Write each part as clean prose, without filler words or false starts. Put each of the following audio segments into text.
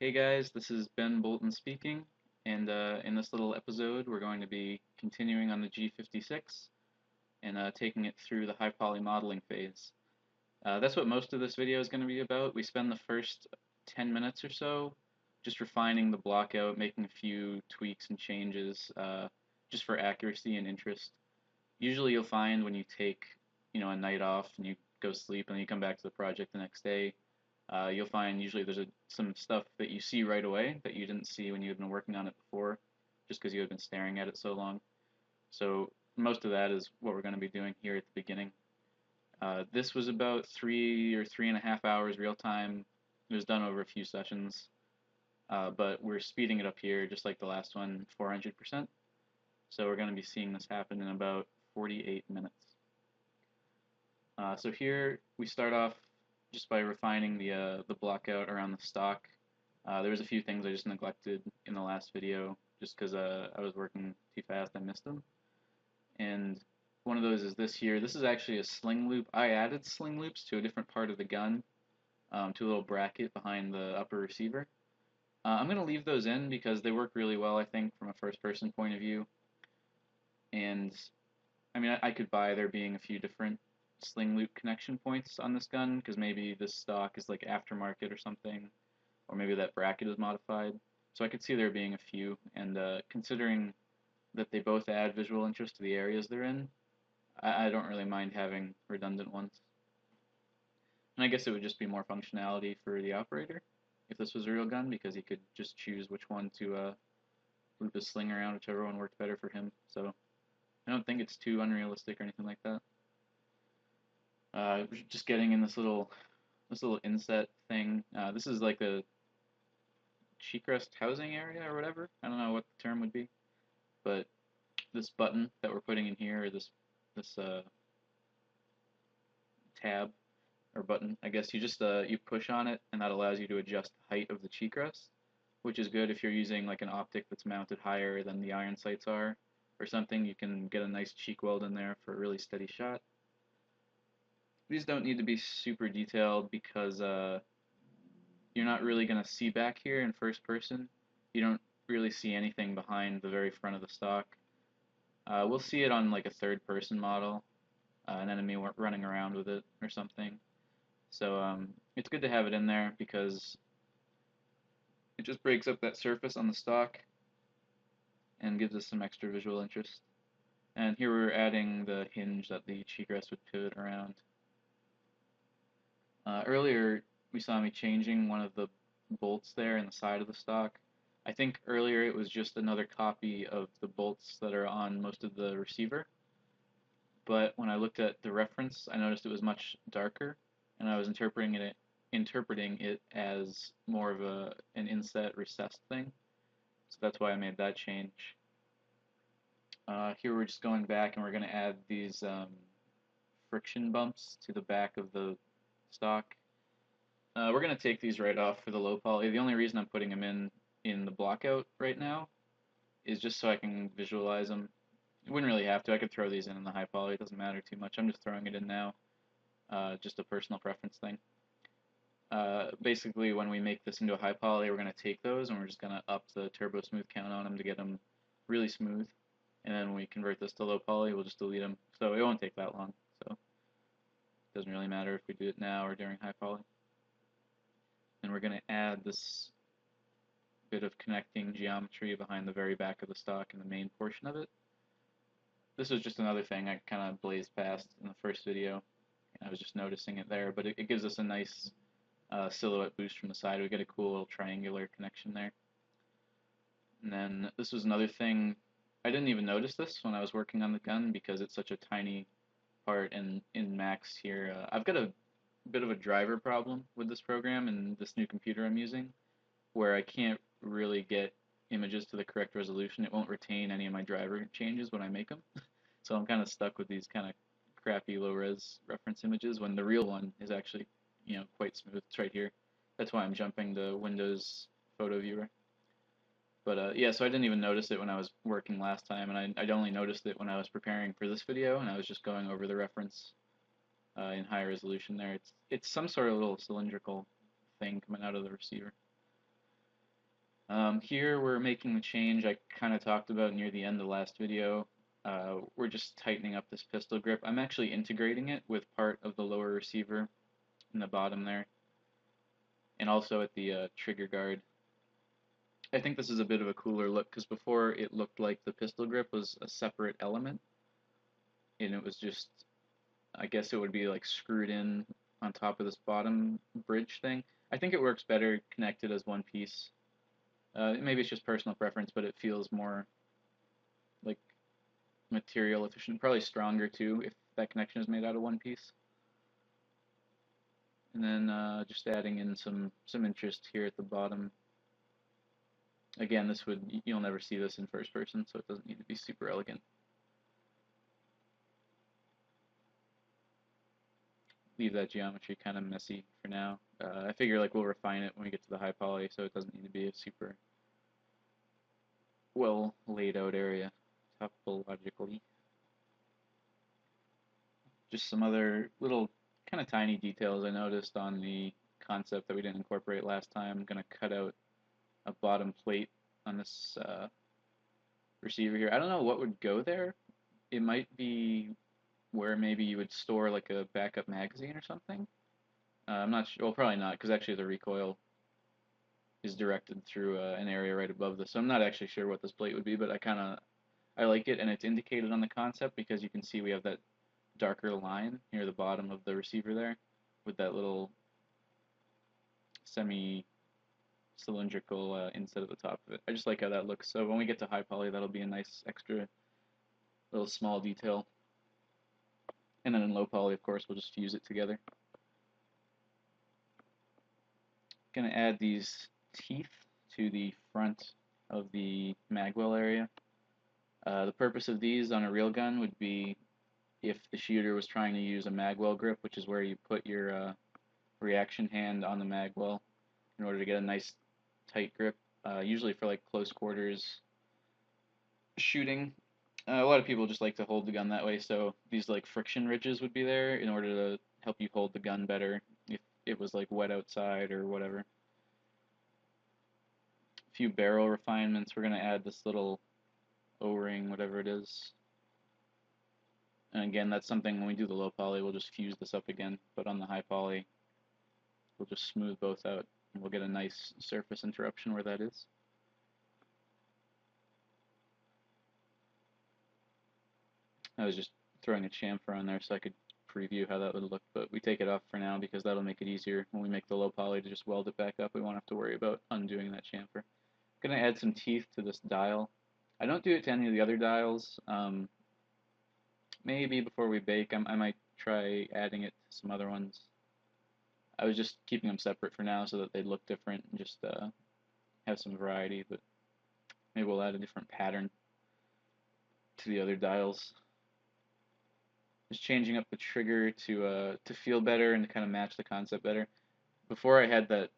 Hey guys, this is Ben Bolton speaking, and in this little episode we're going to be continuing on the G56 and taking it through the Highpoly modeling phase. That's what most of this video is going to be about. We spend the first 10 minutes or so just refining the blockout, making a few tweaks and changes just for accuracy and interest. Usually you'll find when you take, a night off and you go sleep and then you come back to the project the next day, you'll find usually there's some stuff that you see right away that you didn't see when you had been working on it before, just because you had been staring at it so long. So most of that is what we're going to be doing here at the beginning. This was about 3 or 3.5 hours real time. It was done over a few sessions, but we're speeding it up here just like the last one, 400%. So we're going to be seeing this happen in about 48 minutes. So here we start off just by refining the blockout around the stock. There was a few things I just neglected in the last video just because I was working too fast, I missed them. And one of those is this here. This is actually a sling loop. I added sling loops to a different part of the gun, to a little bracket behind the upper receiver. I'm going to leave those in because they work really well, I think, from a first-person point of view. And I mean, I could buy there being a few different sling loop connection points on this gun because maybe this stock is like aftermarket or something, or maybe that bracket is modified. So I could see there being a few, and considering that they both add visual interest to the areas they're in, I don't really mind having redundant ones. And I guess it would just be more functionality for the operator if this was a real gun because he could just choose which one to loop his sling around, whichever one worked better for him. So I don't think it's too unrealistic or anything like that. Just getting in this little inset thing. This is like a cheek rest housing area or whatever. I don't know what the term would be, but this button that we're putting in here, or this tab or button, I guess you just you push on it, and that allows you to adjust the height of the cheek rest, which is good if you're using like an optic that's mounted higher than the iron sights are, or something. You can get a nice cheek weld in there for a really steady shot. These don't need to be super detailed because you're not really going to see back here in first person. You don't really see anything behind the very front of the stock. We'll see it on like a third person model, an enemy running around with it or something. So it's good to have it in there because it just breaks up that surface on the stock and gives us some extra visual interest. And here we're adding the hinge that the cheek rest would pivot around. Earlier we saw me changing one of the bolts there in the side of the stock. I think earlier it was just another copy of the bolts that are on most of the receiver, but when I looked at the reference, I noticed it was much darker, and I was interpreting it as more of an inset recessed thing. So that's why I made that change. Here we're just going back and we're going to add these friction bumps to the back of the stock. We're going to take these right off for the low poly. The only reason I'm putting them in the blockout right now is just so I can visualize them. I wouldn't really have to. I could throw these in the high poly. It doesn't matter too much. I'm just throwing it in now. Just a personal preference thing. Basically, when we make this into a high poly, we're going to take those and we're just going to up the turbo smooth count on them to get them really smooth. And then when we convert this to low poly, we'll just delete them. So it won't take that long. So it doesn't really matter if we do it now or during high poly. And we're going to add this bit of connecting geometry behind the very back of the stock in the main portion of it. This was just another thing I kind of blazed past in the first video. I was just noticing it there, but it gives us a nice silhouette boost from the side. We get a cool little triangular connection there. And then this was another thing. I didn't even notice this when I was working on the gun because it's such a tiny part in Max here. I've got a bit of a driver problem with this program and this new computer I'm using, where I can't really get images to the correct resolution. It won't retain any of my driver changes when I make them. So I'm kind of stuck with these kind of crappy low-res reference images when the real one is actually, quite smooth. It's right here. That's why I'm jumping the Windows photo viewer. But yeah, so I didn't even notice it when I was working last time, and I'd only noticed it when I was preparing for this video, and I was just going over the reference in high resolution there. It's some sort of little cylindrical thing coming out of the receiver. Here we're making the change I kind of talked about near the end of the last video. We're just tightening up this pistol grip. I'm actually integrating it with part of the lower receiver in the bottom there, and also at the trigger guard. I think this is a bit of a cooler look because before it looked like the pistol grip was a separate element, and it was just, I guess it would be like screwed in on top of this bottom bridge thing. I think it works better connected as one piece. Maybe it's just personal preference, but it feels more like material efficient, probably stronger too if that connection is made out of one piece. And then just adding in some interest here at the bottom. Again, this would, you'll never see this in first person, so it doesn't need to be super elegant. Leave that geometry kind of messy for now. I figure like we'll refine it when we get to the high poly, so it doesn't need to be a super well laid out area topologically. Just some other little kind of tiny details I noticed on the concept that we didn't incorporate last time. I'm going to cut out a bottom plate on this receiver here. I don't know what would go there. It might be where maybe you would store like a backup magazine or something. I'm not sure. Well, probably not, because actually the recoil is directed through an area right above this. So I'm not actually sure what this plate would be, but I like it, and it's indicated on the concept because you can see we have that darker line near the bottom of the receiver there with that little semi-cylindrical inset at the top of it. I just like how that looks. So when we get to high poly, that'll be a nice extra little small detail. And then in low poly, of course, we'll just fuse it together. Gonna add these teeth to the front of the magwell area. The purpose of these on a real gun would be if the shooter was trying to use a magwell grip, which is where you put your reaction hand on the magwell in order to get a nice tight grip, usually for like close quarters shooting. A lot of people just like to hold the gun that way, so these like friction ridges would be there in order to help you hold the gun better if it was like wet outside or whatever. A few barrel refinements. We're going to add this little O-ring, whatever it is. And again, that's something when we do the low poly, we'll just fuse this up again, but on the high poly, we'll just smooth both out, and we'll get a nice surface interruption where that is. I was just throwing a chamfer on there so I could preview how that would look, but we take it off for now because that'll make it easier when we make the low poly to just weld it back up. We won't have to worry about undoing that chamfer. I'm going to add some teeth to this dial. I don't do it to any of the other dials. Maybe before we bake, I might try adding it to some other ones. I was just keeping them separate for now so that they look different and just have some variety, but maybe we'll add a different pattern to the other dials. Just changing up the trigger to feel better and to kind of match the concept better. Before I had that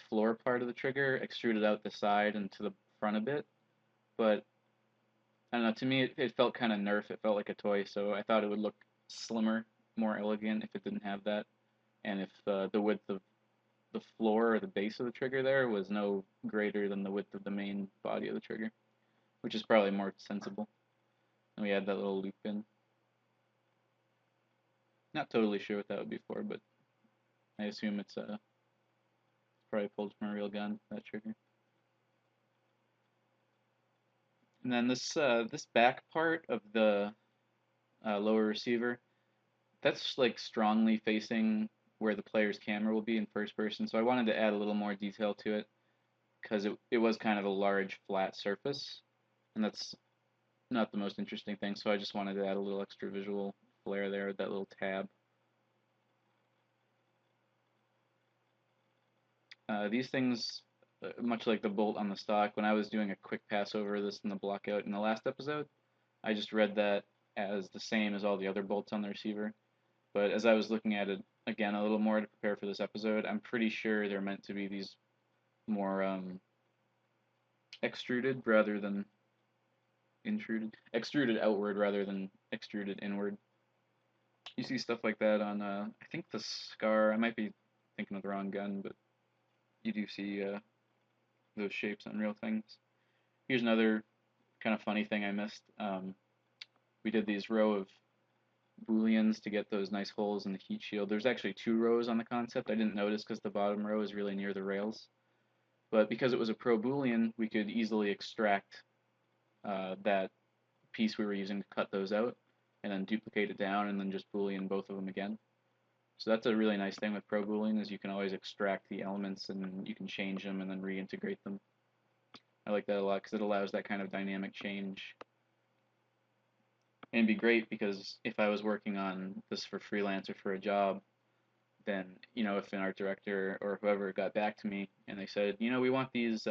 floor part of the trigger extruded out the side and to the front a bit, but I don't know, to me it felt kind of Nerf, it felt like a toy, so I thought it would look slimmer, more elegant if it didn't have that, and if the width of the floor or the base of the trigger there was no greater than the width of the main body of the trigger, which is probably more sensible. And we add that little loop in. Not totally sure what that would be for, but I assume it's probably pulled from a real gun, that trigger. And then this back part of the lower receiver, that's like strongly facing where the player's camera will be in first person. So I wanted to add a little more detail to it because it was kind of a large flat surface, and that's not the most interesting thing. So I just wanted to add a little extra visual flair there with that little tab. These things, much like the bolt on the stock, when I was doing a quick pass over this in the blockout in the last episode, I just read that as the same as all the other bolts on the receiver. But as I was looking at it again a little more to prepare for this episode, I'm pretty sure they're meant to be these more extruded rather than intruded, extruded outward rather than extruded inward. You see stuff like that on, I think the Scar. I might be thinking of the wrong gun, but you do see those shapes on real things. Here's another kind of funny thing I missed. We did these row of booleans to get those nice holes in the heat shield. There's actually 2 rows on the concept. I didn't notice because the bottom row is really near the rails. But because it was a pro boolean, we could easily extract that piece we were using to cut those out, and then duplicate it down, and then just boolean both of them again. So that's a really nice thing with pro boolean, is you can always extract the elements and you can change them and then reintegrate them. I like that a lot because it allows that kind of dynamic change. And it'd be great because if I was working on this for freelance or for a job, then, if an art director or whoever got back to me and they said, we want these,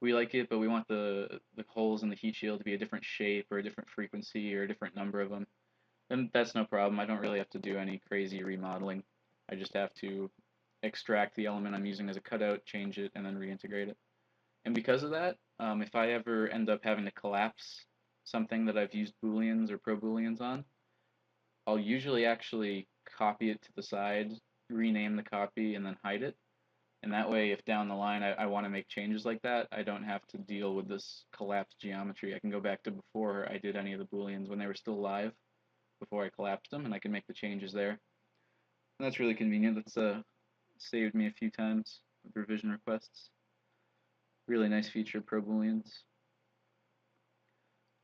we like it, but we want the holes in the heat shield to be a different shape or a different frequency or a different number of them, then that's no problem. I don't really have to do any crazy remodeling. I just have to extract the element I'm using as a cutout, change it, and then reintegrate it. And because of that, if I ever end up having to collapse something that I've used booleans or pro booleans on, I'll usually actually copy it to the side, rename the copy, and then hide it. And that way, if down the line I want to make changes like that, I don't have to deal with this collapsed geometry. I can go back to before I did any of the booleans when they were still live, before I collapsed them, and I can make the changes there. And that's really convenient. That's saved me a few times with revision requests. Really nice feature of pro booleans.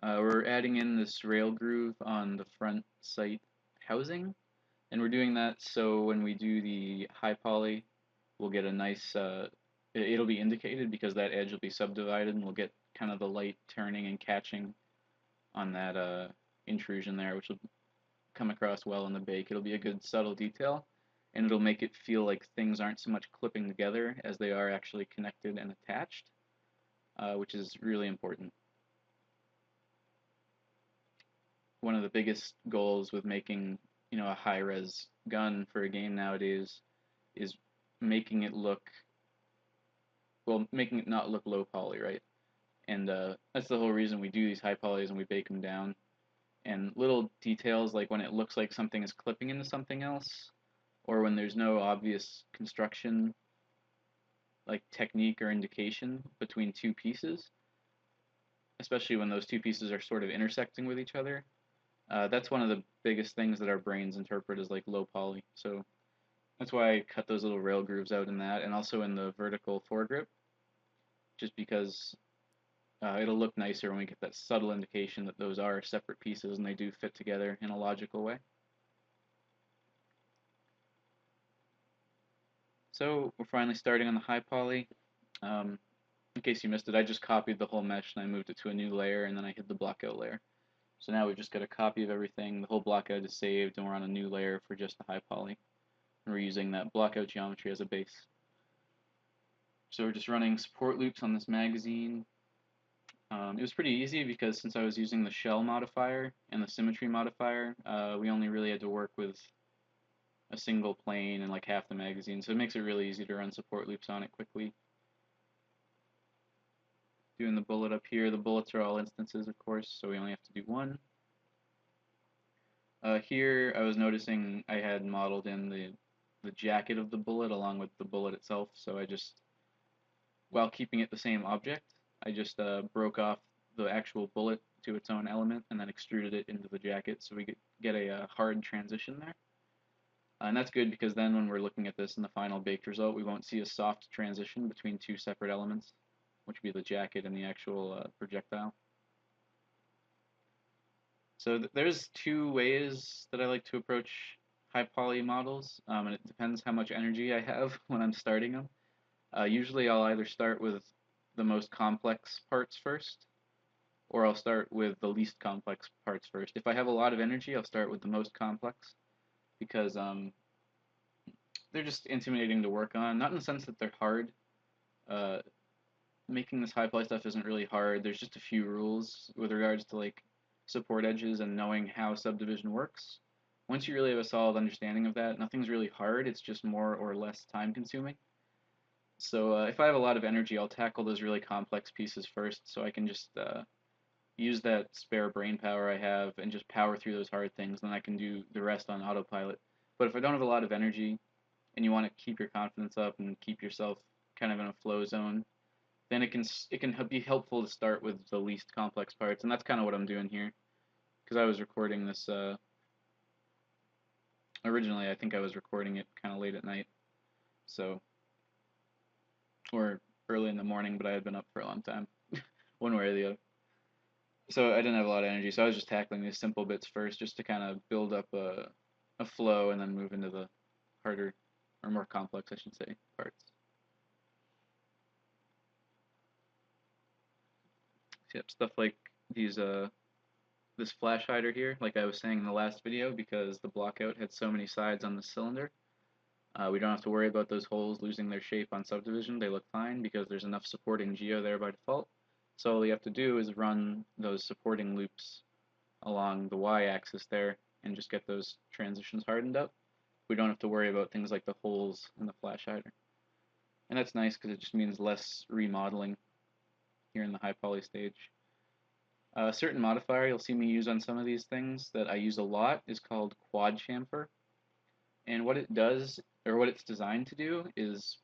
We're adding in this rail groove on the front sight housing, and we're doing that so when we do the Highpoly, we'll get a nice, it'll be indicated because that edge will be subdivided, and we'll get kind of the light turning and catching on that intrusion there, which will come across well in the bake. It'll be a good subtle detail, and it'll make it feel like things aren't so much clipping together as they are actually connected and attached, which is really important. One of the biggest goals with making, a high-res gun for a game nowadays is making it not look low poly, right? And that's the whole reason we do these high polys and we bake them down. And little details like when it looks like something is clipping into something else, or when there's no obvious construction, like technique or indication between two pieces, especially when those two pieces are sort of intersecting with each other. That's one of the biggest things that our brains interpret as like low poly. So that's why I cut those little rail grooves out in that, and also in the vertical foregrip, just because it'll look nicer when we get that subtle indication that those are separate pieces and they do fit together in a logical way. So we're finally starting on the high poly. In case you missed it, I just copied the whole mesh and I moved it to a new layer, and then I hid the blockout layer. So now we've just got a copy of everything. The whole blockout is saved, and we're on a new layer for just the high poly. And we're using that blockout geometry as a base. So we're just running support loops on this magazine. It was pretty easy because since I was using the shell modifier and the symmetry modifier, we only really had to work with a single plane and like half the magazine, so it makes it really easy to run support loops on it quickly. Doing the bullet up here, the bullets are all instances, of course, so we only have to do one. Here, I was noticing I had modeled in the jacket of the bullet along with the bullet itself, so I just, while keeping it the same object, I just broke off the actual bullet to its own element and then extruded it into the jacket so we get a hard transition there. And that's good because then when we're looking at this in the final baked result, we won't see a soft transition between two separate elements, which would be the jacket and the actual projectile. So there's 2 ways that I like to approach high poly models, and it depends how much energy I have when I'm starting them. Usually I'll either start with the most complex parts first, or I'll start with the least complex parts first. If I have a lot of energy, I'll start with the most complex, because they're just intimidating to work on, not in the sense that they're hard. Making this high poly stuff isn't really hard. There's just a few rules with regards to like support edges and knowing how subdivision works. Once you really have a solid understanding of that, nothing's really hard. It's just more or less time consuming. So if I have a lot of energy, I'll tackle those really complex pieces first, so I can just use that spare brain power I have and just power through those hard things, then I can do the rest on autopilot. But if I don't have a lot of energy and you want to keep your confidence up and keep yourself kind of in a flow zone, then it can be helpful to start with the least complex parts, and that's kind of what I'm doing here. Because I was recording this originally, I think I was recording it kind of late at night, so or early in the morning, but I had been up for a long time, one way or the other. So I didn't have a lot of energy, so I was just tackling these simple bits first, just to kind of build up a flow, and then move into the harder or more complex, I should say, parts. So, yep, stuff like these this flash hider here, like I was saying in the last video, because the blockout had so many sides on the cylinder. We don't have to worry about those holes losing their shape on subdivision. They look fine because there's enough supporting geo there by default. So all you have to do is run those supporting loops along the y-axis there and just get those transitions hardened up. We don't have to worry about things like the holes in the flash hider. And that's nice because it just means less remodeling here in the high poly stage. A certain modifier you'll see me use on some of these things that I use a lot is called quad chamfer. And what it does, or what it's designed to do, is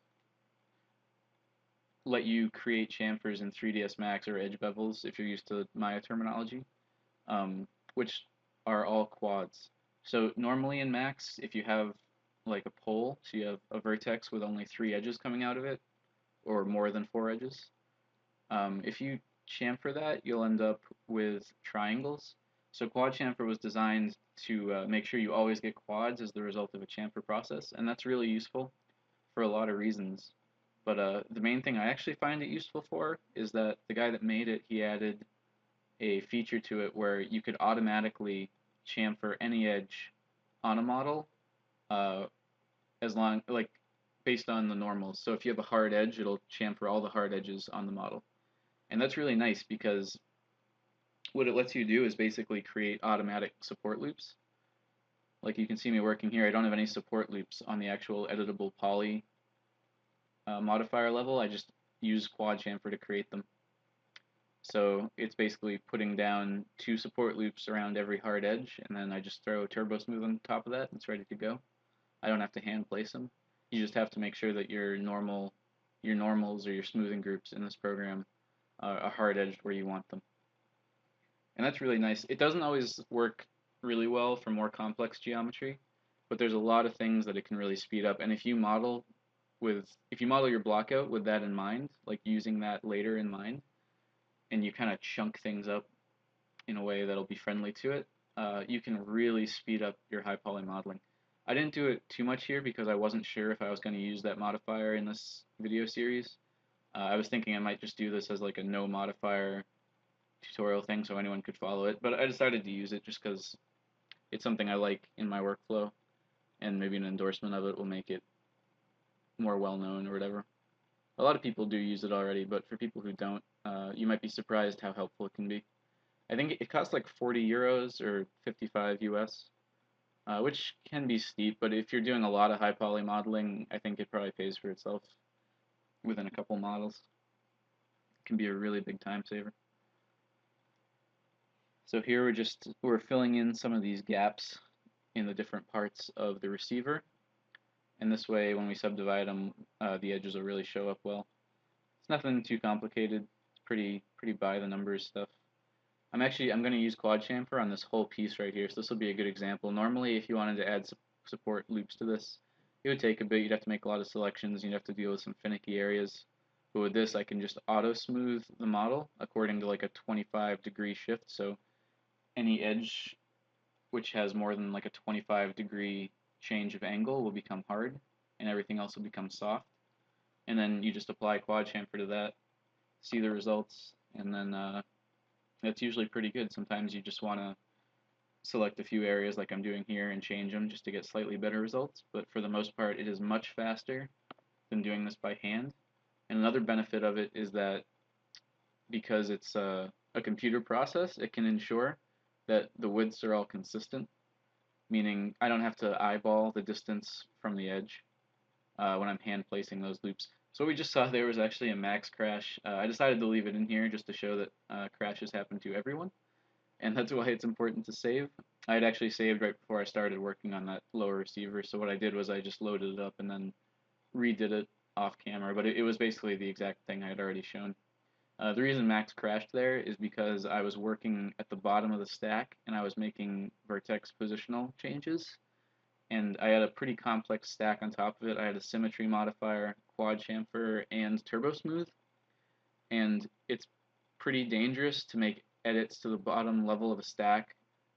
let you create chamfers in 3ds Max or edge bevels if you're used to Maya terminology, which are all quads. So normally in Max, if you have like a pole, so you have a vertex with only 3 edges coming out of it, or more than 4 edges, if you chamfer that, you'll end up with triangles. So quad chamfer was designed to make sure you always get quads as the result of a chamfer process, and that's really useful for a lot of reasons. But the main thing I actually find it useful for is that the guy that made it, he added a feature to it where you could automatically chamfer any edge on a model, uh, as long like based on the normals. So if you have a hard edge, it'll chamfer all the hard edges on the model. And that's really nice because what it lets you do is basically create automatic support loops. Like you can see me working here, I don't have any support loops on the actual editable poly modifier level. I just use quad chamfer to create them. So it's basically putting down 2 support loops around every hard edge, and then I just throw turbo smooth on top of that, and it's ready to go. I don't have to hand place them. You just have to make sure that your normals or your smoothing groups in this program are hard edged where you want them. And that's really nice. It doesn't always work really well for more complex geometry, but there's a lot of things that it can really speed up. And if you model your block out with that in mind, like using that later in mind, and you kind of chunk things up in a way that'll be friendly to it, you can really speed up your high poly modeling. I didn't do it too much here because I wasn't sure if I was going to use that modifier in this video series. I was thinking I might just do this as like a no modifier tutorial thing so anyone could follow it, but I decided to use it just because it's something I like in my workflow, and maybe an endorsement of it will make it more well known or whatever. A lot of people do use it already, but for people who don't, you might be surprised how helpful it can be. I think it costs like 40 euros or 55 US, which can be steep, but if you're doing a lot of high poly modeling, I think it probably pays for itself within a couple models. It can be a really big time saver. So here we're filling in some of these gaps in the different parts of the receiver, and this way when we subdivide them, the edges will really show up well. It's nothing too complicated. It's pretty by the numbers stuff. I'm going to use quad chamfer on this whole piece right here, so this will be a good example. Normally, if you wanted to add support loops to this, it would take a bit. You'd have to make a lot of selections. You'd have to deal with some finicky areas. But with this, I can just auto smooth the model according to like a 25-degree shift. So any edge which has more than like a 25-degree change of angle will become hard, and everything else will become soft. And then you just apply quad chamfer to that, see the results, and then that's usually pretty good. Sometimes you just want to select a few areas like I'm doing here and change them just to get slightly better results, but for the most part it is much faster than doing this by hand. And another benefit of it is that because it's a computer process, it can ensure that the widths are all consistent, meaning I don't have to eyeball the distance from the edge when I'm hand placing those loops. So what we just saw there was actually a max crash. I decided to leave it in here just to show that crashes happen to everyone, and that's why it's important to save. I had actually saved right before I started working on that lower receiver, so what I did was I just loaded it up and then redid it off camera, but it was basically the exact thing I had already shown. The reason Max crashed there is because I was working at the bottom of the stack and I was making vertex positional changes, and I had a pretty complex stack on top of it. I had a symmetry modifier, quad chamfer, and turbo smooth, and it's pretty dangerous to make edits to the bottom level of a stack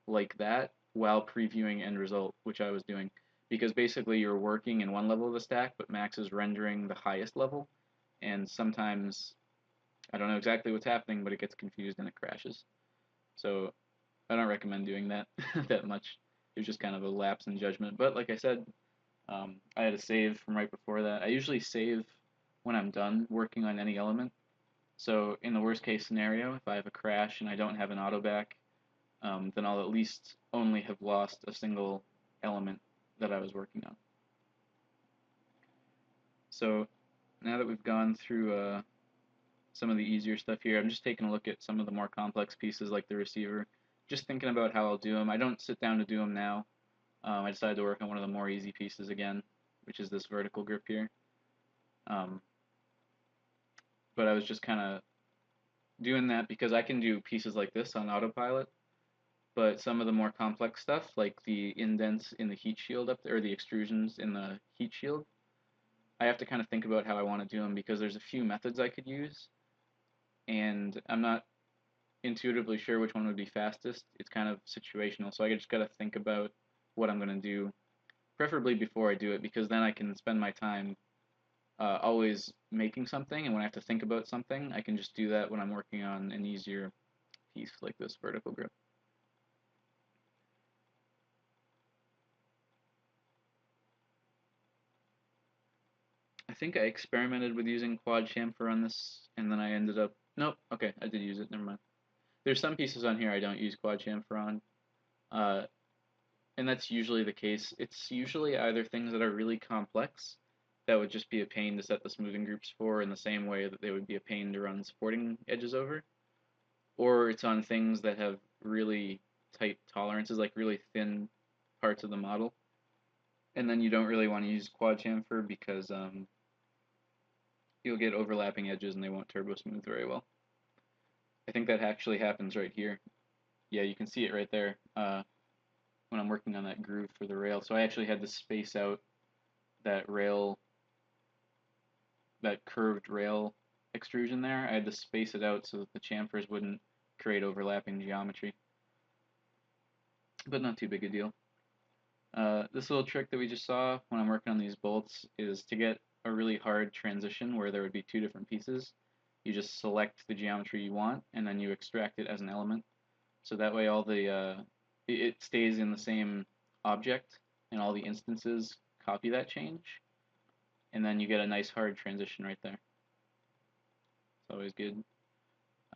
like that while previewing end result, which I was doing. Because basically you're working in one level of the stack, but Max is rendering the highest level, and sometimes I don't know exactly what's happening, but it gets confused and it crashes. So I don't recommend doing that that much. It was just kind of a lapse in judgment. But like I said, I had a save from right before that. I usually save when I'm done working on any element. So in the worst case scenario, if I have a crash and I don't have an auto back, then I'll at least only have lost a single element that I was working on. So now that we've gone through some of the easier stuff here, I'm just taking a look at some of the more complex pieces like the receiver, just thinking about how I'll do them. I don't sit down to do them now. I decided to work on one of the more easy pieces again, which is this vertical grip here. But I was just kind of doing that because I can do pieces like this on autopilot, but some of the more complex stuff, like the indents in the heat shield up there, or the extrusions in the heat shield, I have to kind of think about how I want to do them because there's a few methods I could use, and I'm not intuitively sure which one would be fastest. It's kind of situational, so I just got to think about what I'm going to do, preferably before I do it, because then I can spend my time always making something, and when I have to think about something, I can just do that when I'm working on an easier piece like this vertical grip. I think I experimented with using quad chamfer on this, and then I ended up, nope, okay, I did use it, never mind. There's some pieces on here I don't use quad chamfer on, uh, and that's usually the case. It's usually either things that are really complex that would just be a pain to set the smoothing groups for in the same way that they would be a pain to run supporting edges over, or it's on things that have really tight tolerances, like really thin parts of the model, and then you don't really want to use quad chamfer because you'll get overlapping edges and they won't turbo smooth very well. I think that actually happens right here. Yeah, you can see it right there when I'm working on that groove for the rail. So I actually had to space out that rail, that curved rail extrusion there. I had to space it out so that the chamfers wouldn't create overlapping geometry. But not too big a deal. This little trick that we just saw when I'm working on these bolts is to get a really hard transition where there would be two different pieces. You just select the geometry you want and then you extract it as an element. So that way all the it stays in the same object and all the instances copy that change, and then you get a nice hard transition right there. It's always good.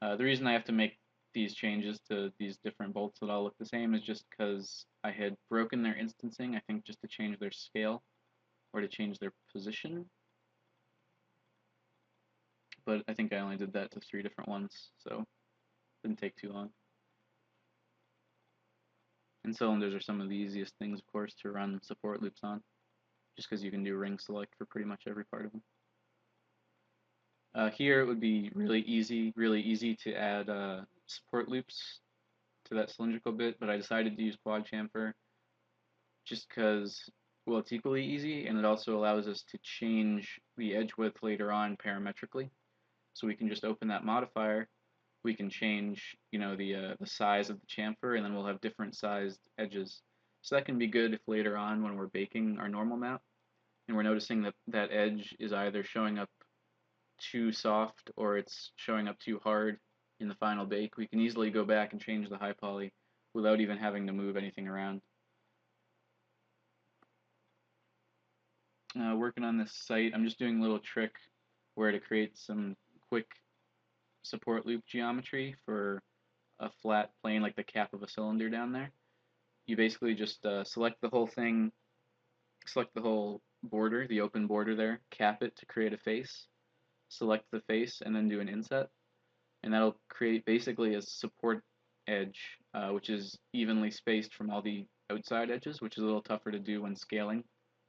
The reason I have to make these changes to these different bolts that all look the same is just because I had broken their instancing, I think just to change their scale or to change their position. But I think I only did that to 3 different ones, so it didn't take too long. And cylinders are some of the easiest things, of course, to run support loops on, just because you can do ring select for pretty much every part of them. Here it would be really easy to add support loops to that cylindrical bit, but I decided to use quad chamfer just because, well, it's equally easy, and it also allows us to change the edge width later on parametrically. So we can just open that modifier, we can change, the size of the chamfer, and then we'll have different sized edges. So that can be good if later on when we're baking our normal map, and we're noticing that that edge is either showing up too soft or it's showing up too hard in the final bake, we can easily go back and change the Highpoly without even having to move anything around. Working on this site, I'm just doing a little trick where to create some quick support loop geometry for a flat plane like the cap of a cylinder down there. You basically just select the whole thing, select the whole border, the open border there, cap it to create a face, select the face, and then do an inset. And that'll create basically a support edge, which is evenly spaced from all the outside edges, which is a little tougher to do when scaling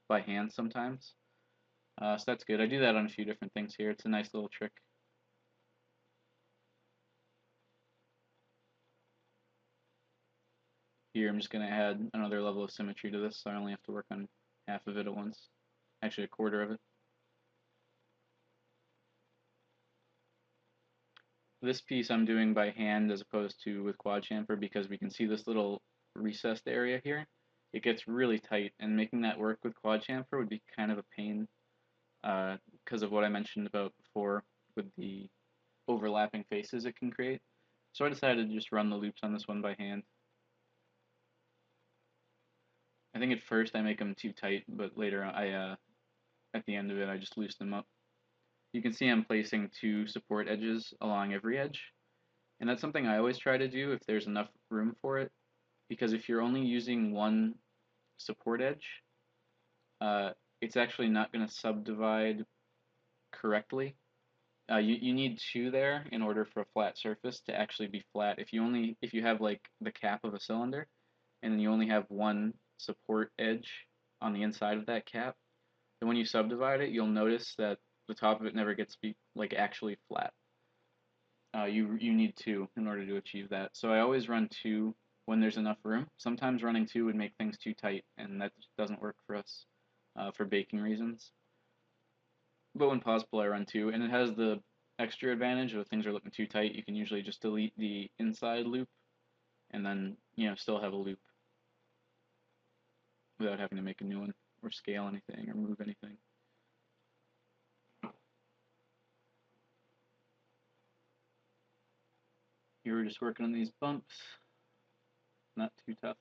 by hand sometimes. So that's good. I do that on a few different things here. It's a nice little trick. Here I'm just going to add another level of symmetry to this, so I only have to work on half of it at once. Actually, a quarter of it. This piece I'm doing by hand as opposed to with quad chamfer because we can see this little recessed area here. It gets really tight, and making that work with quad chamfer would be kind of a pain because of what I mentioned about before with the overlapping faces it can create. So I decided to just run the loops on this one by hand. I think at first I make them too tight, but later at the end of it I just loosen them up. You can see I'm placing 2 support edges along every edge, and that's something I always try to do if there's enough room for it, because if you're only using one support edge, it's actually not going to subdivide correctly. You need 2 there in order for a flat surface to actually be flat. If you have like the cap of a cylinder, and then you only have one support edge on the inside of that cap, then when you subdivide it, you'll notice that the top of it never gets like actually flat. You need 2 in order to achieve that. So I always run 2 when there's enough room. Sometimes running 2 would make things too tight, and that doesn't work for us for baking reasons. But when possible, I run 2, and it has the extra advantage of if things are looking too tight, you can usually just delete the inside loop, and then still have a loop without having to make a new one or scale anything or move anything. Here we're just working on these bumps. Not too tough.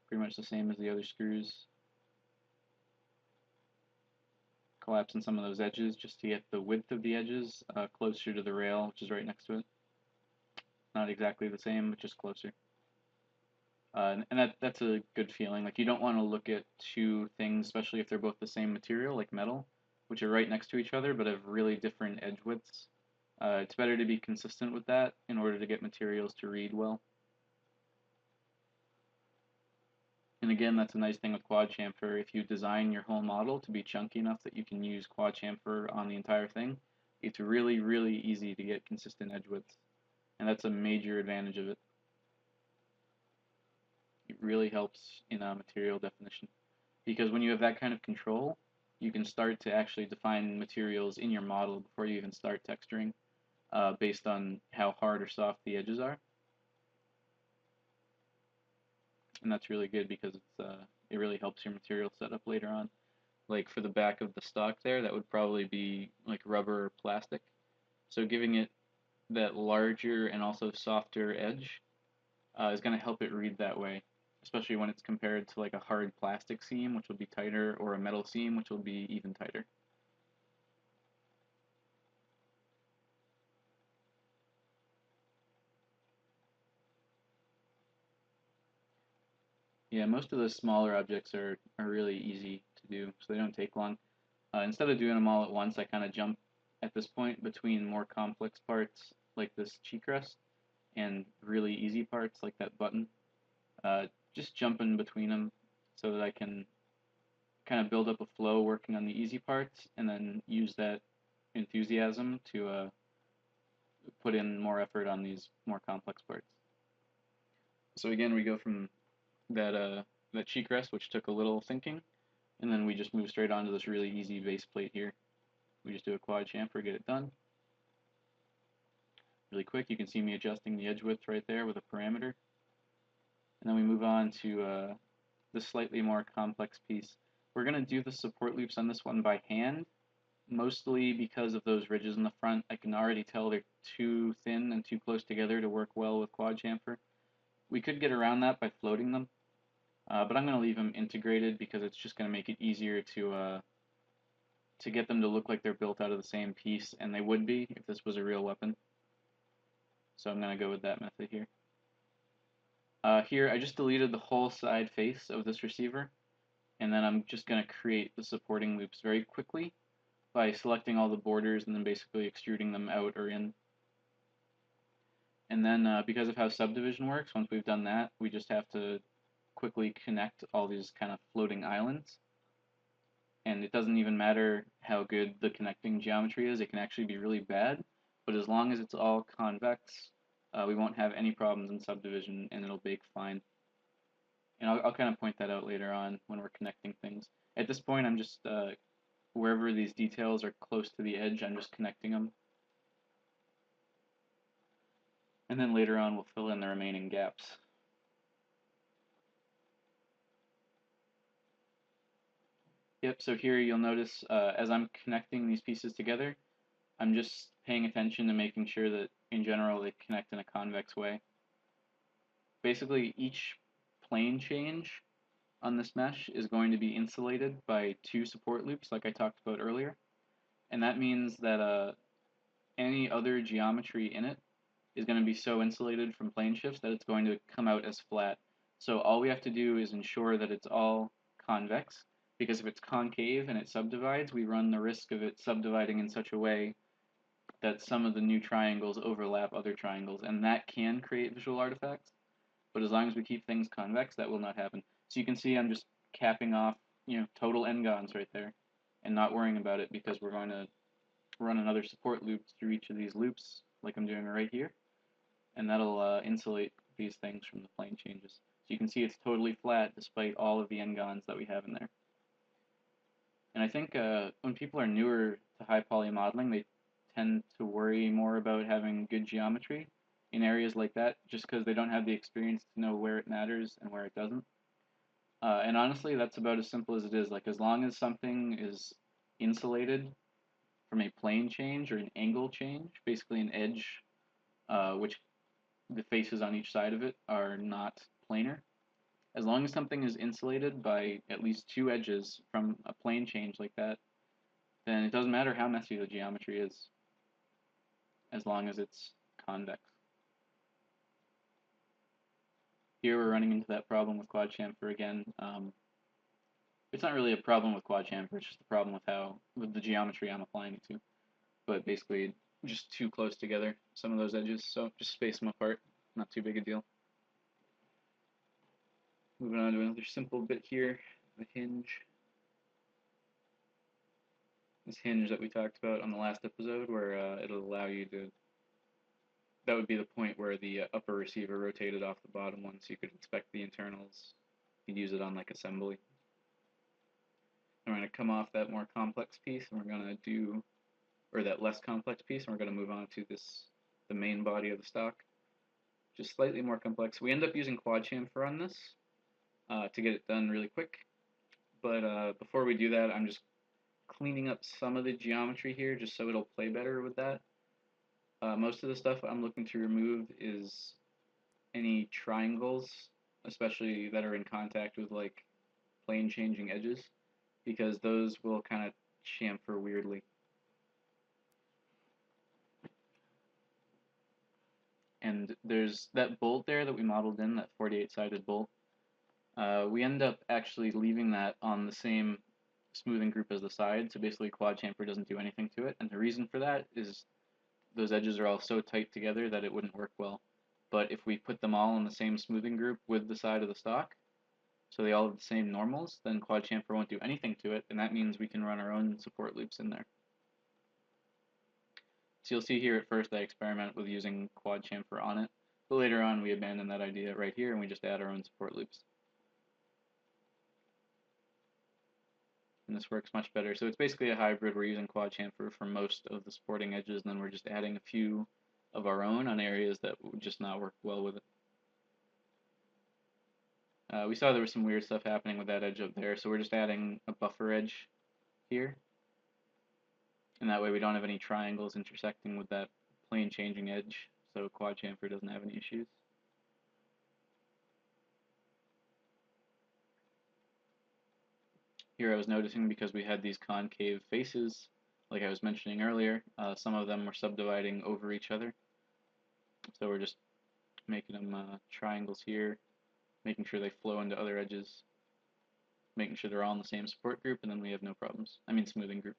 Pretty much the same as the other screws. Collapsing some of those edges just to get the width of the edges closer to the rail, which is right next to it. Not exactly the same, but just closer. And that's a good feeling. Like, you don't want to look at 2 things, especially if they're both the same material, like metal, which are right next to each other but have really different edge widths. It's better to be consistent with that in order to get materials to read well. And again, that's a nice thing with quad chamfer. If you design your whole model to be chunky enough that you can use quad chamfer on the entire thing, it's really, really easy to get consistent edge widths. And that's a major advantage of it. It really helps in material definition. Because when you have that kind of control, you can start to actually define materials in your model before you even start texturing, based on how hard or soft the edges are. And that's really good because it really helps your material setup later on. Like for the back of the stock there, that would probably be like rubber or plastic. So giving it that larger and also softer edge is going to help it read that way, especially when it's compared to like a hard plastic seam, which will be tighter, or a metal seam, which will be even tighter. Yeah, most of the smaller objects are really easy to do, so they don't take long. Instead of doing them all at once, I kind of jump at this point between more complex parts like this cheek rest and really easy parts like that button. Just jumping between them so that I can kind of build up a flow working on the easy parts and then use that enthusiasm to put in more effort on these more complex parts. So again, we go from that cheek rest, which took a little thinking, and then we just move straight onto this really easy base plate here. We just do a quad chamfer, get it done. Really quick, you can see me adjusting the edge width right there with a parameter. And then we move on to the slightly more complex piece. We're going to do the support loops on this one by hand, mostly because of those ridges in the front. I can already tell they're too thin and too close together to work well with quad chamfer. We could get around that by floating them, but I'm going to leave them integrated because it's just going to make it easier to get them to look like they're built out of the same piece, and they would be if this was a real weapon. So I'm going to go with that method here. Here, I just deleted the whole side face of this receiver, and then I'm just going to create the supporting loops very quickly by selecting all the borders and then basically extruding them out or in. And then because of how subdivision works, once we've done that, we just have to quickly connect all these kind of floating islands. and it doesn't even matter how good the connecting geometry is, it can actually be really bad, but as long as it's all convex, we won't have any problems in subdivision, and it'll bake fine. And I'll kind of point that out later on when we're connecting things. At this point, I'm just, wherever these details are close to the edge, I'm just connecting them. And then later on, we'll fill in the remaining gaps. Yep, so here you'll notice as I'm connecting these pieces together, I'm just paying attention to making sure that, in general, they connect in a convex way. Basically, each plane change on this mesh is going to be insulated by 2 support loops, like I talked about earlier. And that means that any other geometry in it is going to be so insulated from plane shifts that it's going to come out as flat. So all we have to do is ensure that it's all convex, because if it's concave and it subdivides, we run the risk of it subdividing in such a way that some of the new triangles overlap other triangles, and that can create visual artifacts. But as long as we keep things convex, that will not happen. So you can see I'm just capping off, total n-gons right there, and not worrying about it, because we're going to run another support loop through each of these loops, like I'm doing right here, and that'll insulate these things from the plane changes. So you can see it's totally flat despite all of the n-gons that we have in there. And I think when people are newer to high poly modeling, they tend to worry more about having good geometry in areas like that, just because they don't have the experience to know where it matters and where it doesn't. And honestly, that's about as simple as it is. Like, as long as something is insulated from a plane change or an angle change, basically an edge, which the faces on each side of it are not planar. As long as something is insulated by at least 2 edges from a plane change like that, then it doesn't matter how messy the geometry is, as long as it's convex. Here we're running into that problem with quad chamfer again. It's not really a problem with quad chamfer, it's just a problem with the geometry I'm applying it to. But basically, just too close together, some of those edges, so just space them apart, not too big a deal. Moving on to another simple bit here, the hinge. This hinge that we talked about on the last episode, where it'll allow you to, that would be the point where the upper receiver rotated off the bottom one, so you could inspect the internals. You'd use it on like assembly. And we're going to come off that more complex piece, and we're going to do, or that less complex piece, and we're going to move on to the main body of the stock. Just slightly more complex. We end up using quad chamfer on this to get it done really quick. But before we do that, I'm just cleaning up some of the geometry here just so it'll play better with that. Most of the stuff I'm looking to remove is any triangles, especially that are in contact with like plane changing edges, because those will kind of chamfer weirdly. And there's that bolt there that we modeled in, that 48-sided bolt. We end up actually leaving that on the same smoothing group as the side, so basically quad chamfer doesn't do anything to it, and the reason for that is those edges are all so tight together that it wouldn't work well. But if we put them all in the same smoothing group with the side of the stock, so they all have the same normals, then quad chamfer won't do anything to it, and that means we can run our own support loops in there. So you'll see here at first I experiment with using quad chamfer on it, but later on we abandon that idea right here and we just add our own support loops. And this works much better. So it's basically a hybrid. We're using quad chamfer for most of the supporting edges, and then we're just adding a few of our own on areas that would just not work well with it. We saw there was some weird stuff happening with that edge up there, so we're just adding a buffer edge here. And that way we don't have any triangles intersecting with that plane changing edge, so quad chamfer doesn't have any issues. Here I was noticing, because we had these concave faces, like I was mentioning earlier, some of them were subdividing over each other. So we're just making them triangles here, making sure they flow into other edges, making sure they're all in the same support group, and then we have no problems. I mean smoothing group.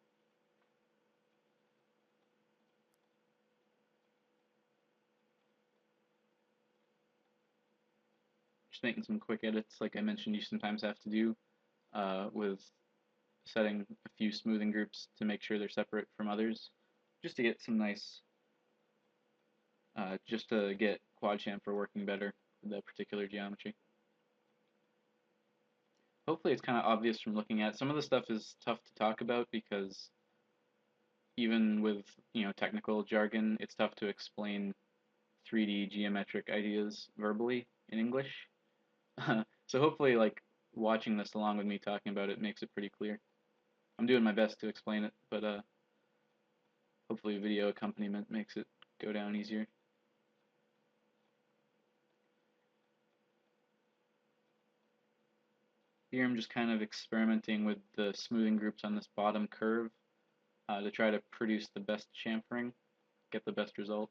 Just making some quick edits, like I mentioned you sometimes have to do with setting a few smoothing groups to make sure they're separate from others, just to get some nice, just to get quad chamfer working better with that particular geometry. Hopefully it's kind of obvious from looking at. Some of the stuff is tough to talk about because even with, technical jargon, it's tough to explain 3D geometric ideas verbally in English. So hopefully, like, watching this along with me talking about it makes it pretty clear. I'm doing my best to explain it, but hopefully video accompaniment makes it go down easier. Here I'm just kind of experimenting with the smoothing groups on this bottom curve to try to produce the best chamfering, get the best result.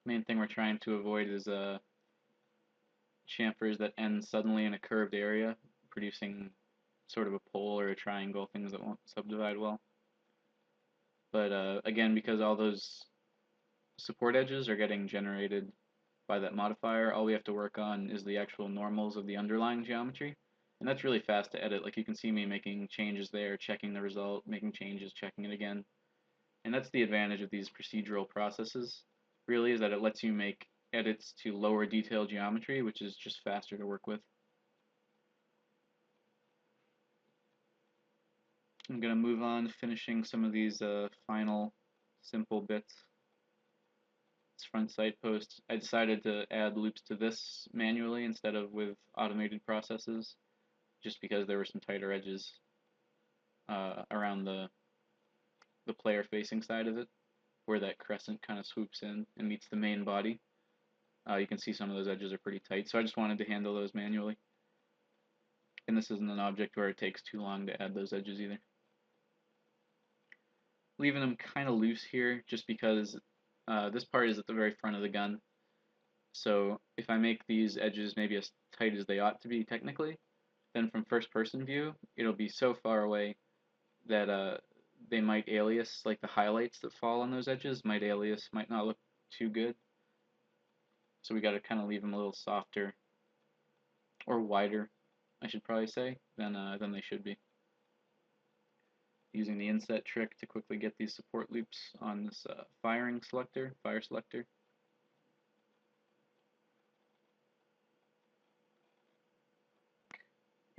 Main thing we're trying to avoid is chamfers that end suddenly in a curved area, producing sort of a pole or a triangle, things that won't subdivide well. But again, because all those support edges are getting generated by that modifier, all we have to work on is the actual normals of the underlying geometry. And that's really fast to edit. Like, you can see me making changes there, checking the result, making changes, checking it again. And that's the advantage of these procedural processes, really, is that it lets you make edits to lower detail geometry, which is just faster to work with. I'm going to move on to finishing some of these final simple bits. This front sight post, I decided to add loops to this manually instead of with automated processes, just because there were some tighter edges around the player facing side of it, where that crescent kind of swoops in and meets the main body. You can see some of those edges are pretty tight, so I just wanted to handle those manually. And this isn't an object where it takes too long to add those edges either. Leaving them kind of loose here just because this part is at the very front of the gun. So if I make these edges maybe as tight as they ought to be technically, then from first person view, it'll be so far away that they might alias, like the highlights that fall on those edges might alias, might not look too good. So we got to kind of leave them a little softer, or wider, I should probably say, than they should be. Using the inset trick to quickly get these support loops on this fire selector.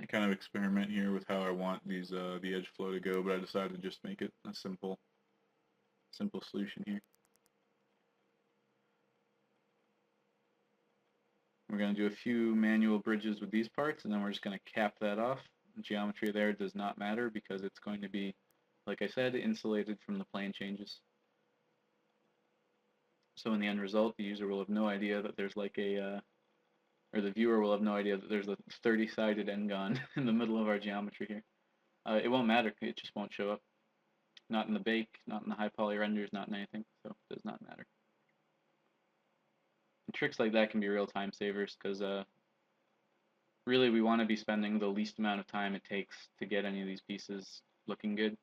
I kind of experiment here with how I want these the edge flow to go, but I decided to just make it a simple solution here. We're going to do a few manual bridges with these parts, and then we're just going to cap that off. The geometry there does not matter because it's going to be, like I said, insulated from the plane changes. So in the end result, the user will have no idea that there's like or the viewer will have no idea that there's a 30-sided n-gon in the middle of our geometry here. It won't matter, it just won't show up. Not in the bake, not in the Highpoly renders, not in anything, so it does not matter. And tricks like that can be real time savers, because really we want to be spending the least amount of time it takes to get any of these pieces looking good.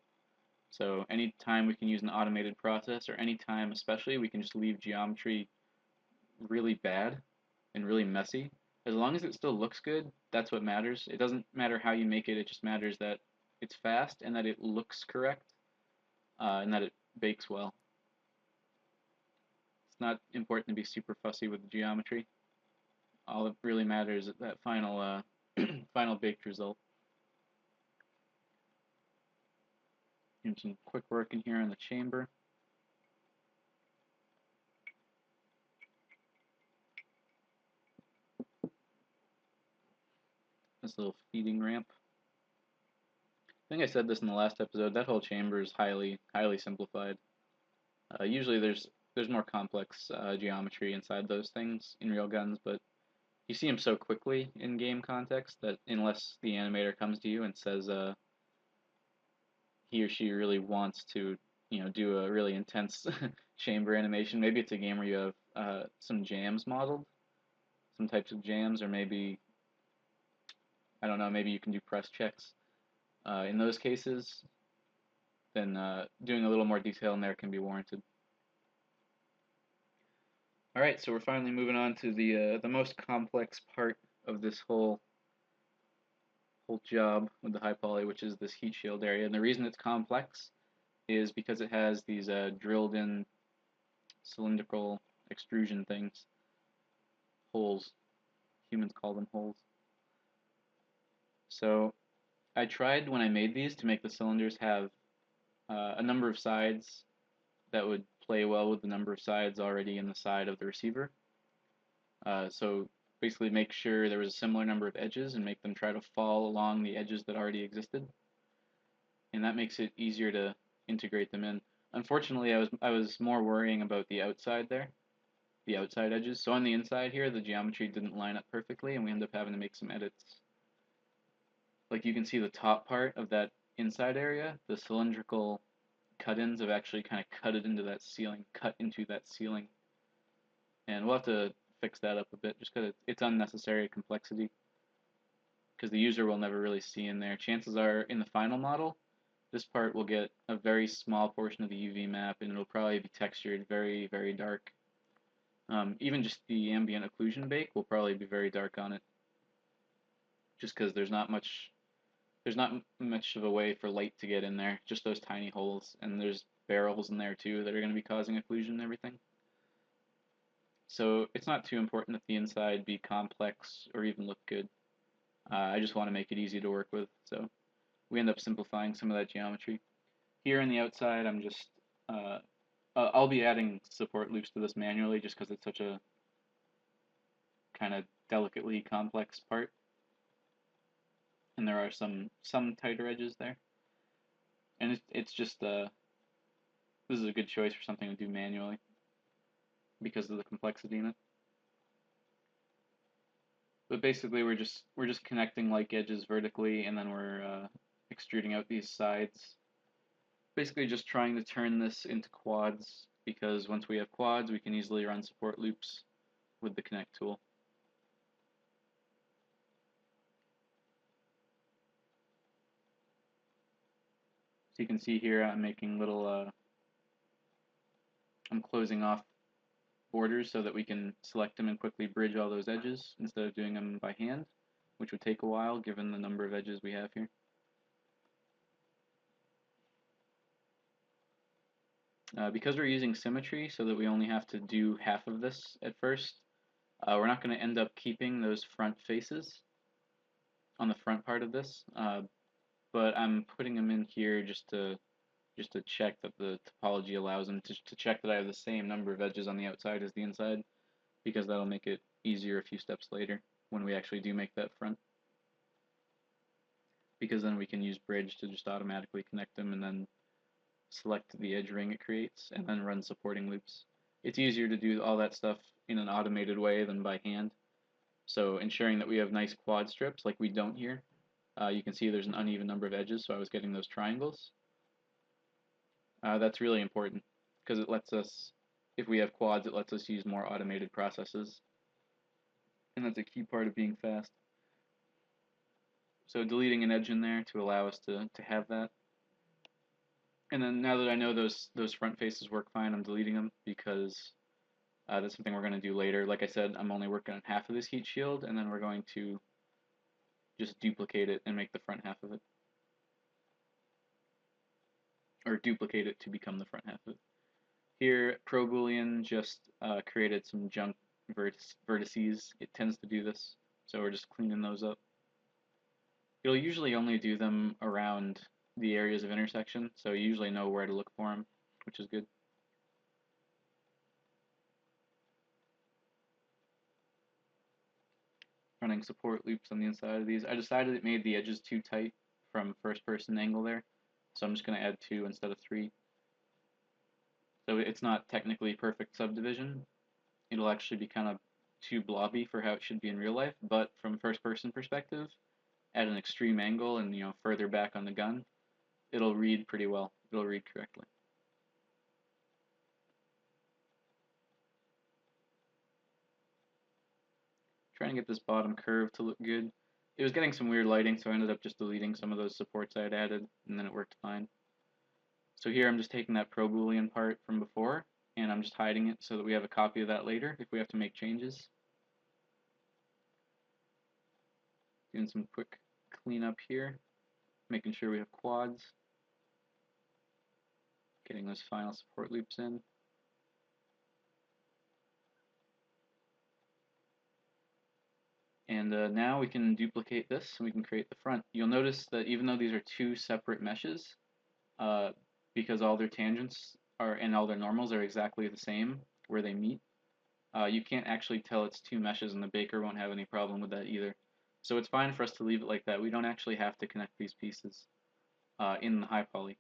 So any time we can use an automated process, or any time especially we can just leave geometry really bad and really messy. As long as it still looks good, that's what matters. It doesn't matter how you make it, it just matters that it's fast and that it looks correct and that it bakes well. It's not important to be super fussy with the geometry. All that really matters is that final final baked result. Doing some quick work in here on the chamber. This little feeding ramp. I think I said this in the last episode. That whole chamber is highly simplified. Usually there's more complex geometry inside those things in real guns, but you see them so quickly in game context that unless the animator comes to you and says he or she really wants to, do a really intense chamber animation, maybe it's a game where you have some jams modeled, some types of jams, or maybe, I don't know, maybe you can do press checks. In those cases, then doing a little more detail in there can be warranted. Alright, so we're finally moving on to the most complex part of this whole job with the high poly, which is this heat shield area. And the reason it's complex is because it has these drilled in cylindrical extrusion things, holes. Humans call them holes. So I tried when I made these to make the cylinders have a number of sides that would play well with the number of sides already in the side of the receiver. So basically make sure there was a similar number of edges and make them try to fall along the edges that already existed. And that makes it easier to integrate them in. Unfortunately, I was more worrying about the outside there, the outside edges. So on the inside here, the geometry didn't line up perfectly, and we ended up having to make some edits. Like you can see the top part of that inside area, the cylindrical cut-ins have actually kind of cut into that ceiling. And we'll have to fix that up a bit just because it's unnecessary complexity, because the user will never really see in there. Chances are in the final model, this part will get a very small portion of the UV map, and it'll probably be textured very, very dark. Even just the ambient occlusion bake will probably be very dark on it, just because there's not much of a way for light to get in there, just those tiny holes, and there's barrels in there too that are going to be causing occlusion and everything. So it's not too important that the inside be complex or even look good. I just want to make it easy to work with, so we end up simplifying some of that geometry. Here on the outside, I'm just, I'll be adding support loops to this manually just because it's such a kind of delicately complex part. And there are some tighter edges there. And it's just, this is a good choice for something to do manually because of the complexity in it. But basically, we're just connecting like edges vertically, and then we're extruding out these sides. Basically, just trying to turn this into quads, because once we have quads, we can easily run support loops with the connect tool. So you can see here, I'm making little, I'm closing off borders so that we can select them and quickly bridge all those edges instead of doing them by hand, which would take a while given the number of edges we have here. Because we're using symmetry so that we only have to do half of this at first, we're not going to end up keeping those front faces on the front part of this, but I'm putting them in here just to check that the topology allows them to check that I have the same number of edges on the outside as the inside, because that'll make it easier a few steps later when we actually do make that front. Because then we can use bridge to just automatically connect them and then select the edge ring it creates and then run supporting loops. It's easier to do all that stuff in an automated way than by hand. So ensuring that we have nice quad strips like we don't here. You can see there's an uneven number of edges, so I was getting those triangles. That's really important because it lets us, if we have quads, it lets us use more automated processes. And that's a key part of being fast. So deleting an edge in there to allow us to have that. And then now that I know those front faces work fine, I'm deleting them because that's something we're going to do later. Like I said, I'm only working on half of this heat shield, and then we're going to just duplicate it and make the front half of it. Or duplicate it to become the front half of it. Here, ProBoolean just created some junk vertices. It tends to do this, so we're just cleaning those up. It'll usually only do them around the areas of intersection, so you usually know where to look for them, which is good. Running support loops on the inside of these. I decided it made the edges too tight from first person angle there, so I'm just going to add 2 instead of 3. So it's not technically perfect subdivision. It'll actually be kind of too blobby for how it should be in real life, but from first person perspective, at an extreme angle and further back on the gun, it'll read pretty well. It'll read correctly. Trying to get this bottom curve to look good. It was getting some weird lighting, so I ended up just deleting some of those supports I had added, and then it worked fine. So here I'm just taking that ProBoolean part from before and I'm just hiding it so that we have a copy of that later if we have to make changes. Doing some quick cleanup here, making sure we have quads, getting those final support loops in. And now we can duplicate this and we can create the front. You'll notice that even though these are two separate meshes, because all their tangents are and all their normals are exactly the same where they meet, you can't actually tell it's two meshes, and the baker won't have any problem with that either. So it's fine for us to leave it like that. We don't actually have to connect these pieces in the Highpoly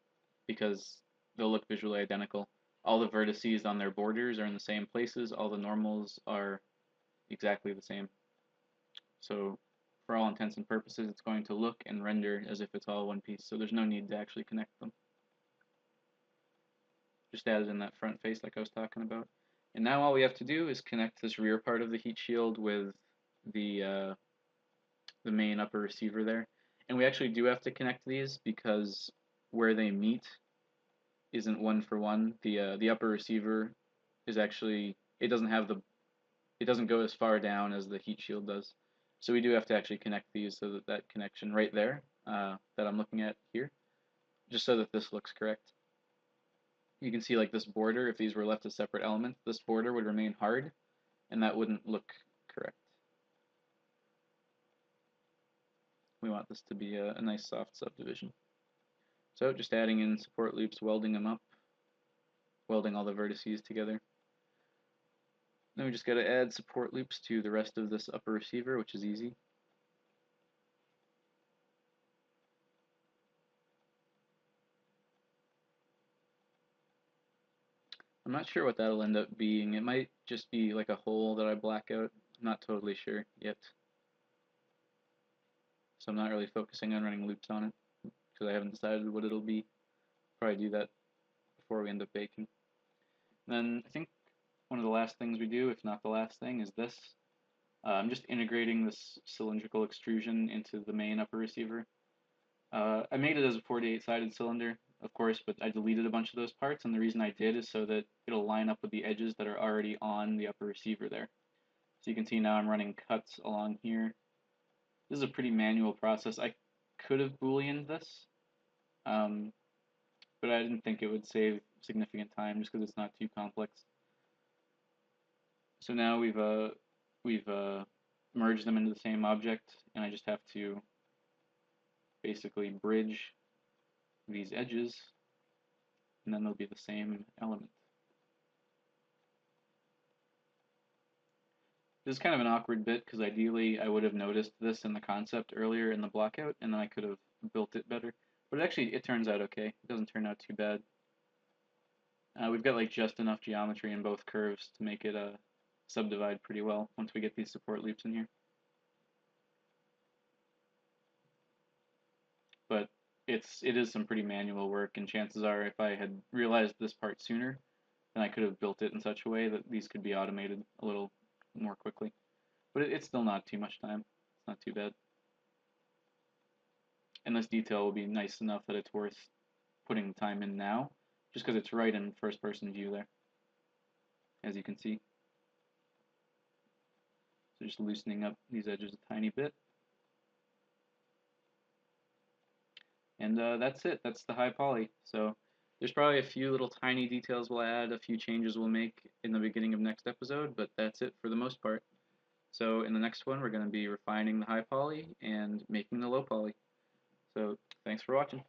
because they'll look visually identical. All the vertices on their borders are in the same places. All the normals are exactly the same. So for all intents and purposes, it's going to look and render as if it's all one piece. So there's no need to actually connect them. Just add it in that front face like I was talking about. And now all we have to do is connect this rear part of the heat shield with the main upper receiver there. And we actually do have to connect these because where they meet isn't one for one. The upper receiver is actually, it doesn't go as far down as the heat shield does. So we do have to actually connect these so that that connection right there that I'm looking at here, just so that this looks correct. You can see like this border, if these were left as separate elements, this border would remain hard and that wouldn't look correct. We want this to be a nice soft subdivision. So just adding in support loops, welding them up, welding all the vertices together. Then we just got to add support loops to the rest of this upper receiver, which is easy. I'm not sure what that'll end up being. It might just be like a hole that I black out. I'm not totally sure yet. So I'm not really focusing on running loops on it because I haven't decided what it'll be. Probably do that before we end up baking. And then I think one of the last things we do, if not the last thing, is this. I'm just integrating this cylindrical extrusion into the main upper receiver. I made it as a 48-sided cylinder, of course, but I deleted a bunch of those parts, and the reason I did is so that it'll line up with the edges that are already on the upper receiver there. So you can see now I'm running cuts along here. This is a pretty manual process. I could have Booleaned this, but I didn't think it would save significant time just because it's not too complex. So now we've merged them into the same object, and I just have to basically bridge these edges, and then they'll be the same element. This is kind of an awkward bit because ideally I would have noticed this in the concept earlier in the blockout, and then I could have built it better. But actually, it turns out okay. It doesn't turn out too bad. We've got like just enough geometry in both curves to make it subdivide pretty well once we get these support loops in here. But it is some pretty manual work, and chances are if I had realized this part sooner, then I could have built it in such a way that these could be automated a little more quickly. But it's still not too much time. It's not too bad. And this detail will be nice enough that it's worth putting the time in now, just because it's right in first person view there, as you can see. So just loosening up these edges a tiny bit. And that's it. That's the Highpoly. So there's probably a few little tiny details we'll add, a few changes we'll make in the beginning of next episode, but that's it for the most part. So in the next one, we're going to be refining the Highpoly and making the low poly. So thanks for watching.